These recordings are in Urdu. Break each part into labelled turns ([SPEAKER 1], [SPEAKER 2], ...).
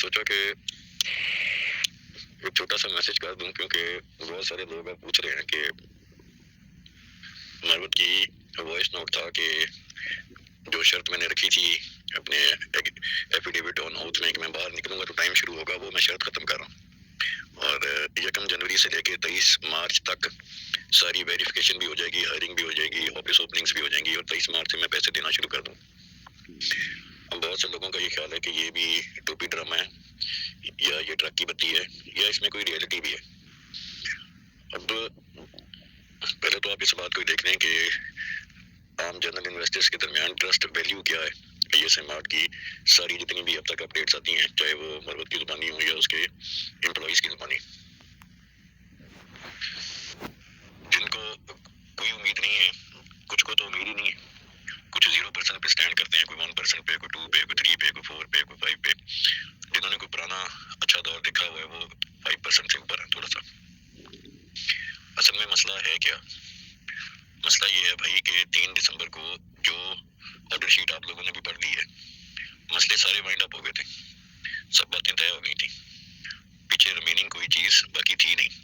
[SPEAKER 1] سوچا کہ ایک چھوٹا سا میسج کر دوں، کیونکہ بہت سارے لوگ اب پوچھ رہے ہیں کہ مروت کی وائس نوٹ تھا کہ جو شرط میں نے رکھی تھی اپنے ایفیڈیوٹ آن اوتھ میں کہ میں باہر نکلوں گا تو ٹائم شروع ہوگا، وہ میں شرط ختم کر رہا ہوں۔ اور 1 جنوری سے لے کے 23 مارچ تک ساری ویریفیکیشن بھی ہو جائے گی، ہائرنگ بھی ہو جائے گی، آفس اوپننگس بھی ہو جائیں گی، اور 23 مارچ سے میں پیسے دینا شروع کر دوں۔ اب بہت سے لوگوں کا یہ خیال ہے کہ یہ بھی ٹوپی ڈرامہ ہے، یا یہ ٹرک کی بتی ہے، یا اس میں کوئی ریئلٹی بھی ہے۔ اب پہلے تو آپ اس بات کو دیکھ لیں کہ عام جنرل انویسٹرز کے درمیان ٹرسٹ ویلیو کیا ہے۔ پی ایس ایم آر کی ساری جتنی بھی اب تک اپڈیٹس آتی ہیں، چاہے وہ مروت کی زبانی ہو یا اس کے امپلائیز کی زبانی، جن کو کوئی امید نہیں ہے، کچھ کو تو امید ہی نہیں ہے، کچھ 0% پہ اسٹینڈ کرتے ہیں، کوئی 1% پہ، کوئی 2 پہ، کوئی 3 پہ، کوئی 4 پہ، کوئی 5 پہ۔ جنہوں نے کوئی پرانا اچھا دور دیکھا ہوا ہے وہ 5% سے اوپر ہے تھوڑا سا۔ اصل میں مسئلہ ہے کیا؟ مسئلہ یہ ہے بھائی کہ 3 دسمبر کو جو آرڈر شیٹ آپ لوگوں نے بھی پڑھ لی ہے، مسئلے سارے وائنڈ اپ ہو گئے تھے، سب باتیں طے ہو گئی تھیں، پیچھے ریمیننگ کوئی چیز باقی تھی نہیں۔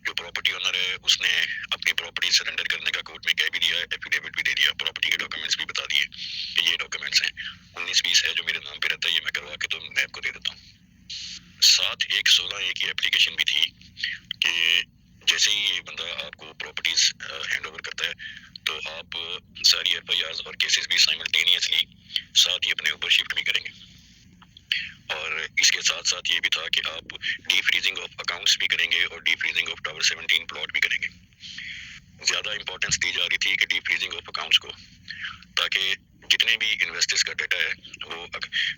[SPEAKER 1] جو پراپرٹی آنر ہے اس نے اپنی پراپرٹی سرنڈر کرنے کا کورٹ میں کہہ بھی دیا ہے، ایفیڈیوٹ بھی دے دیا، پراپرٹی کے ڈاکومنٹس بھی بتا دیے کہ یہ ڈاکومنٹس ہیں، 19-20 ہے جو میرے نام پہ رہتا ہے، یہ میں کروا کے تو نیب کو دے دیتا ہوں۔ ساتھ ایک 16A کی اپلیکیشن بھی تھی کہ جیسے ہی یہ بندہ آپ کو پراپرٹیز ہینڈ اوور کرتا ہے تو آپ ساری FIRs اور کیسز بھی سائملٹینیسلی ساتھ ہی اپنے اوپر شفٹ بھی کریں گے، اور اس کے ساتھ ساتھ یہ بھی تھا کہ آپ ڈی فریزنگ آف اکاؤنٹس بھی کریں گے اور defreezing of tower 17 plot بھی کریں گے۔ زیادہ امپورٹنس دی جا رہی تھی کہ ڈی فریزنگ آف اکاؤنٹس کو، تاکہ جتنے بھی انویسٹرز کا ڈیٹا ہے وہ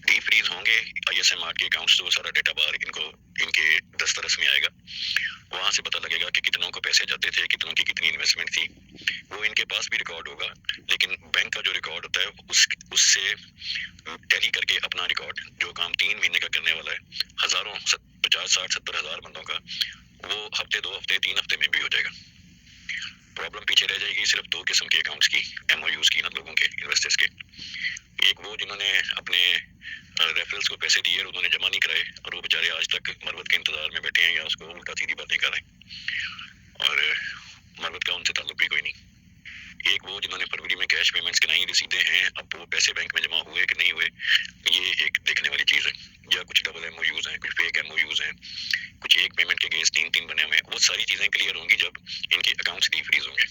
[SPEAKER 1] ڈی فریز ہوں گے ISMR کے اکاؤنٹس، تو وہ سارا ڈیٹا باہر ان کے دسترس میں آئے گا، وہاں سے پتہ لگے گا کہ کتنوں کو پیسے جاتے تھے، کتنوں کی کتنی انویسٹمنٹ تھی، وہ ان کے پاس بھی ریکارڈ ہوگا، لیکن بینک کا جو ریکارڈ ہوتا ہے اس سے ٹیلی کر کے اپنا ریکارڈ جو کام 3 مہینے کا کرنے والا ہے، ہزاروں 50 60 70 ہزار بندوں کا، وہ ہفتے 2 ہفتے 3 ہفتے میں بھی ہو جائے گا۔ پرابلم پیچھے رہ جائے گی صرف 2 قسم کے اکاؤنٹس کی، MOUs کی، نا لوگوں کے، انویسٹرز کے۔ ایک وہ جنہوں نے اپنے ریفرلس کو پیسے دیے اور انہوں نے جمع نہیں کرائے، اور وہ بیچارے آج تک مروت کے انتظار میں بیٹھے ہیں یا اس کو الٹا سیدھی باتیں کر رہے ہیں، اور مروت کا ان سے تعلق بھی کوئی نہیں۔ ایک وہ جنہوں نے فروری میں کیش پیمنٹس کی نئی رسیدیں ہیں، اب وہ پیسے بینک میں جمع ہوئے کہ نہیں ہوئے، یہ ایک دیکھنے والی چیز ہے، یا کچھ ڈبل MOUs ہیں، کچھ فیک MOUs ہیں، کچھ ایک پیمنٹ کے کیس 3 بنے ہوئے ہیں۔ وہ ساری چیزیں کلیئر ہوں گی جب ان کے اکاؤنٹس ڈی فریز ہوں گے۔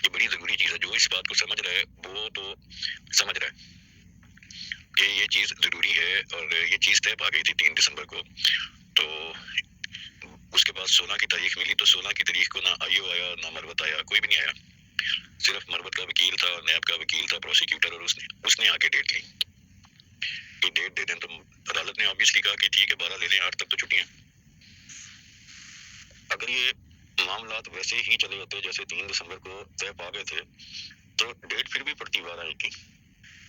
[SPEAKER 1] یہ بڑی ضروری چیز ہے، جو اس بات کو سمجھ رہا ہے وہ تو سمجھ رہا ہے کہ یہ چیز ضروری ہے، اور یہ چیز طے پا گئی تھی 3 دسمبر کو۔ تو اس کے بعد 16 کی تاریخ ملی، تو 16 کی تاریخ کو نہ IO آیا، نہ مروت آیا، کوئی بھی نہیں آیا، صرف مروت کا وکیل تھا، نیب کا وکیل تھا، پروسیکیوٹر، اور اس نے آ کے ڈیٹ لی کہ ڈیٹ دے دیں، تو عدالت نے آبویسلی کہا کہ ٹھیک ہے 12 لے لیں، 8 تک تو چھٹیاں۔ اگر یہ معاملات ویسے ہی چلے ہوتے جیسے 3 دسمبر کو طے پا گئے تھے تو ڈیٹ پھر بھی پڑتی 12 کی،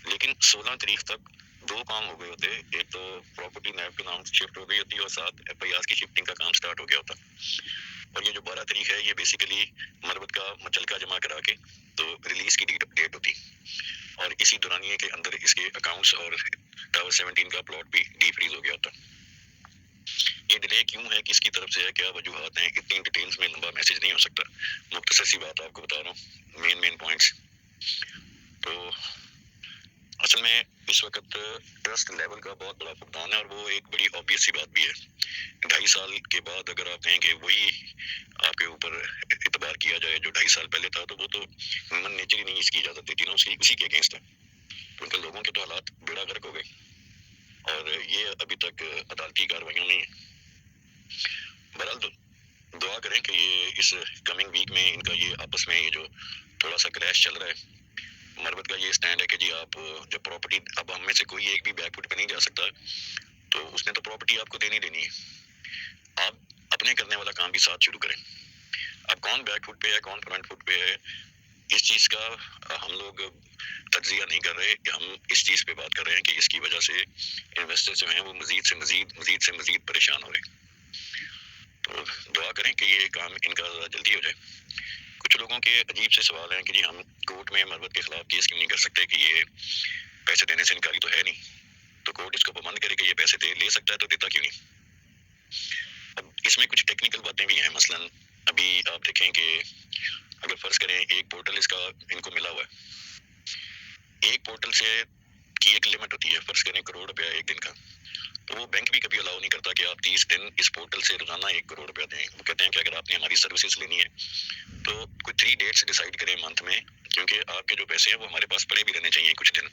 [SPEAKER 1] لیکن 16 تاریخ تک 2 کام ہو گئے ہوتے، ایک تو پراپرٹی نیب کے نام شفٹ ہو گئی ہوتی اور ساتھ FIRs کی شفٹنگ کا کام سٹارٹ ہو گیا ہوتا، اور یہ جو 12 تاریخ ہے یہ بیسیکلی مروت کا مچلکا جمع کرا کے تو ریلیز کی ڈیٹ ہوتی، اور اسی دورانیے کے اندر اس کے اکاؤنٹس اور ٹاور 17 کا پلاٹ بھی ڈی فریز ہو گیا ہوتا۔ یہ ڈیلے کیوں ہے، کس کی طرف سے ہے، کیا وجوہات ہیں، اتنی ڈیٹیلز میں لمبا میسج نہیں ہو سکتا، مختصر سی بات آپ کو بتا رہا ہوں، مین پوائنٹس۔ تو اصل میں اس وقت ٹرسٹ لیول کا بہت بڑا فقدان ہے، اور وہ ایک بڑی آبویس سی بات بھی ہے۔ 2.5 سال کے بعد اگر آپ کہیں کہ وہی آپ کے اوپر اعتبار کیا جائے جو 2.5 سال پہلے تھا، تو وہ تو ہیومن نیچر ہی نہیں اس کی اجازت دیتی نا، اسی کے اگینسٹ ہے، کیونکہ لوگوں کے تو حالات بیڑا غرق ہو گئے، اور یہ ابھی تک عدالتی کارروائیوں میں ہے۔ بہرحال دعا کریں کہ یہ اس کمنگ ویک میں ان کا یہ آپس میں یہ جو تھوڑا سا کلیش چل رہا ہے، مروت کا یہ اسٹینڈ ہے کہ جی آپ جب پراپرٹی، اب ہم میں سے کوئی ایک بھی بیک فٹ پہ نہیں جا سکتا، تو اس نے تو پراپرٹی آپ کو دینی ہے، آپ اپنے کرنے والا کام بھی ساتھ شروع کریں۔ اب کون بیک فٹ پہ ہے، کون فرنٹ فٹ پہ ہے، اس چیز کا ہم لوگ تجزیہ نہیں کر رہے، کہ ہم اس چیز پہ بات کر رہے ہیں کہ اس کی وجہ سے انویسٹر جو ہیں وہ مزید پریشان ہو رہے ہیں۔ تو دعا کریں کہ یہ کام ان کا ذرا جلدی ہو جائے۔ کچھ لوگوں کے عجیب سے سوال ہیں کہ جی ہم کورٹ میں مروت کے خلاف کیس کیوں نہیں کر سکتے، کہ یہ پیسے دینے سے انکاری تو ہے نہیں۔ تو کورٹ اس کو پابند کرے کہ یہ پیسے لے سکتا ہے تو دیتا کیوں نہیں. اب اس میں کچھ ٹیکنیکل باتیں بھی ہیں. مثلاً ابھی آپ دیکھیں کہ اگر فرض کریں ایک پورٹل اس کا ان کو ملا ہوا ہے، ایک پورٹل سے کی ایک لمٹ ہوتی ہے، فرض کریں 1 کروڑ روپیہ ایک دن کا، تو وہ بینک بھی کبھی الاؤ نہیں کرتا کہ آپ 30 دن اس پورٹل سے روزانہ 1 کروڑ روپیہ دیں. وہ کہتے ہیں کہ اگر آپ نے ہماری سروسز لینی ہے تو کوئی 3 ڈیٹس ڈیسائیڈ کریں منتھ میں، کیونکہ آپ کے جو پیسے ہیں وہ ہمارے پاس پڑے بھی رہنے چاہیے کچھ دن.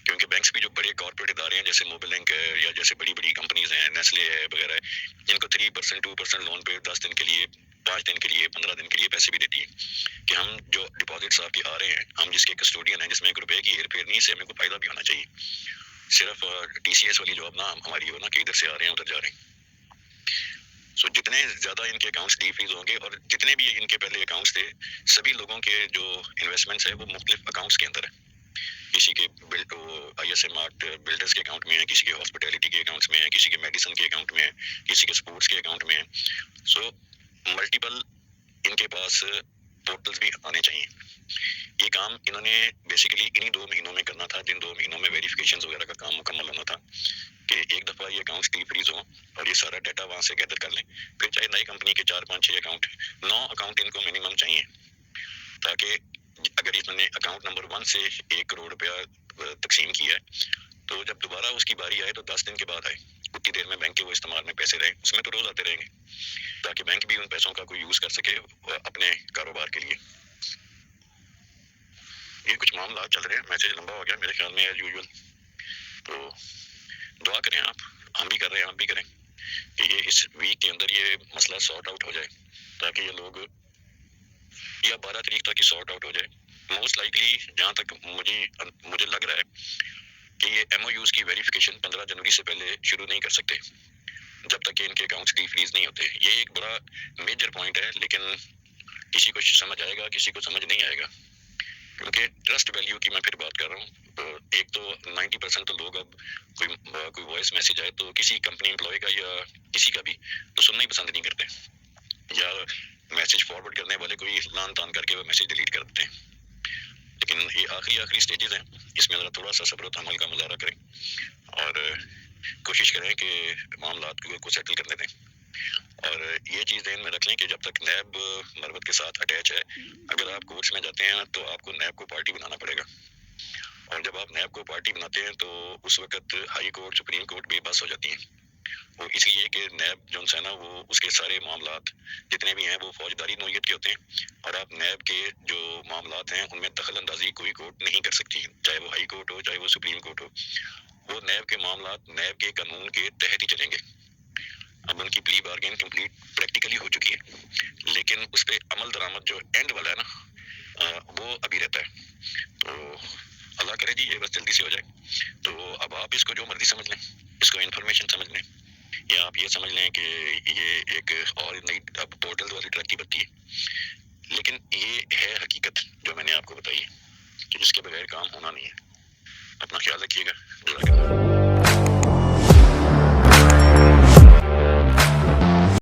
[SPEAKER 1] کیونکہ بینکس بھی جو بڑے کارپوریٹ ادارے ہیں جیسے موبل لنک ہے یا جیسے بڑی بڑی کمپنیز ہیں، نیسلے ہے وغیرہ ہے، جن کو 3% 2% لون پہ 10 دن کے لیے، 5 دن کے لیے، 15 دن کے لیے پیسے بھی دیتی ہے کہ ہم جو ڈپازٹس آپ کے آ رہے ہیں، ہم جس کے کسٹوڈین ہیں، جس میں 1 روپے کی ہیر پھیر نہیں، سے ہمیں کوئی فائدہ بھی ہونا چاہیے. صرف ٹی سی ایس والی جاب نہ ہماری ہو نا کہ ادھر سے آ رہے ہیں ادھر جا رہے ہیں. سو جتنے زیادہ ان کے اکاؤنٹس ڈی فریز ہوں گے، اور جتنے بھی ان کے پہلے اکاؤنٹس تھے، سبھی لوگوں کے جو انویسٹمنٹس ہیں وہ مختلف اکاؤنٹس کے اندر ہے. کسی کے I S M art builders کے اکاؤنٹ میں ہے، کسی کے ہاسپٹیلٹی کے اکاؤنٹس میں ہے، کسی کے میڈیسن کے اکاؤنٹ میں ہے، کسی کے اسپورٹس کے اکاؤنٹ میں ہے. سو ملٹیپل ان کے پاس پورٹلس بھی آنے چاہیے. یہ کام انہوں نے بیسیکلی انہی 2 مہینوں میں کرنا تھا، جن 2 مہینوں میں ویریفیکیشنز وغیرہ کا کام مکمل ہونا تھا کہ ایک دفعہ یہ اکاؤنٹس ڈی فریز ہوں اور یہ سارا ڈیٹا وہاں سے گیدر کر لیں. پھر چاہے نئی کمپنی کے 4 5 6 اکاؤنٹ، 9 اکاؤنٹ ان کو منیمم چاہیے، تاکہ اگر اس نے اکاؤنٹ نمبر 1 سے 1 کروڑ روپیہ تقسیم کیا ہے تو جب دوبارہ اس کی باری آئے تو 10 دن کے بعد آئے، اتنی دیر میں بینک کے وہ استعمال میں پیسے رہے، اس میں تو روز آتے رہیں گے تاکہ بینک بھی ان پیسوں کا کوئی یوز کر سکے اپنے کاروبار کے لیے. یہ کچھ معاملات چل رہے ہیں. میسج لمبا ہو گیا میرے خیال میں ایز یوزول. تو دعا کریں آپ، ہم بھی کر رہے ہیں، آپ بھی کریں کہ یہ اس ویک کے اندر یہ مسئلہ سارٹ آؤٹ ہو جائے، تاکہ یہ لوگ یا 12 تاریخ تک یہ سارٹ آؤٹ ہو جائے. موسٹ لائکلی جہاں تک مجھے لگ رہا ہے کہ یہ ایم او یوز کی ویریفیکیشن 15 جنوری سے پہلے شروع نہیں کر سکتے جب تک کہ ان کے اکاؤنٹس ڈی فریز نہیں ہوتے. یہ ایک بڑا میجر پوائنٹ ہے، لیکن کسی کو سمجھ آئے گا، کسی کو سمجھ نہیں آئے گا. کیونکہ ٹرسٹ ویلیو کی میں پھر بات کر رہا ہوں. ایک تو 90% تو لوگ اب کوئی وائس میسج آئے تو کسی کمپنی امپلائی کا یا کسی کا بھی تو سننا ہی پسند نہیں کرتے، یا میسج فارورڈ کرنے والے کو ہی لان تان کر کے وہ میسج ڈیلیٹ کر دیتے ہیں. لیکن یہ آخری سٹیجز ہیں، اس میں ذرا تھوڑا سا صبر و تحمل کا مظاہرہ کریں اور کوشش کریں کہ معاملات کو سیٹل کرنے دیں. اور یہ چیز ذہن میں رکھ لیں کہ جب تک نیب مروت کے ساتھ اٹیچ ہے، اگر آپ کورٹس میں جاتے ہیں تو آپ کو نیب کو پارٹی بنانا پڑے گا، اور جب آپ نیب کو پارٹی بناتے ہیں تو اس وقت ہائی کورٹ، سپریم کورٹ بے بس ہو جاتی ہیں. وہ اس لیے کہ نیب جو ہے نا وہ اس کے سارے معاملات جتنے بھی ہیں وہ فوجداری نوعیت کے ہوتے ہیں، اور آپ نیب کے جو معاملات ہیں ان میں دخل اندازی کوئی کورٹ نہیں کر سکتی، چاہے وہ ہائی کورٹ ہو، چاہے وہ سپریم کورٹ ہو. وہ نیب کے معاملات نیب کے قانون کے تحت ہی چلیں گے. اب ان کی پلی بارگین کمپلیٹ پریکٹیکلی ہو چکی ہے، لیکن اس پہ عمل درآمد جو اینڈ والا ہے نا وہ ابھی رہتا ہے. تو اللہ کرے جی یہ بس جلدی سے ہو جائے. تو اب آپ اس کو جو مرضی سمجھ لیں، اس کو انفارمیشن سمجھ لیں، یا آپ یہ سمجھ لیں کہ یہ ایک اور نئی پورٹل والی ٹرک کی بتی ہے، لیکن یہ ہے حقیقت جو میں نے آپ کو بتائی ہے کہ جس کے بغیر کام ہونا نہیں ہے. اپنا خیال رکھیے گا. جزاک اللہ.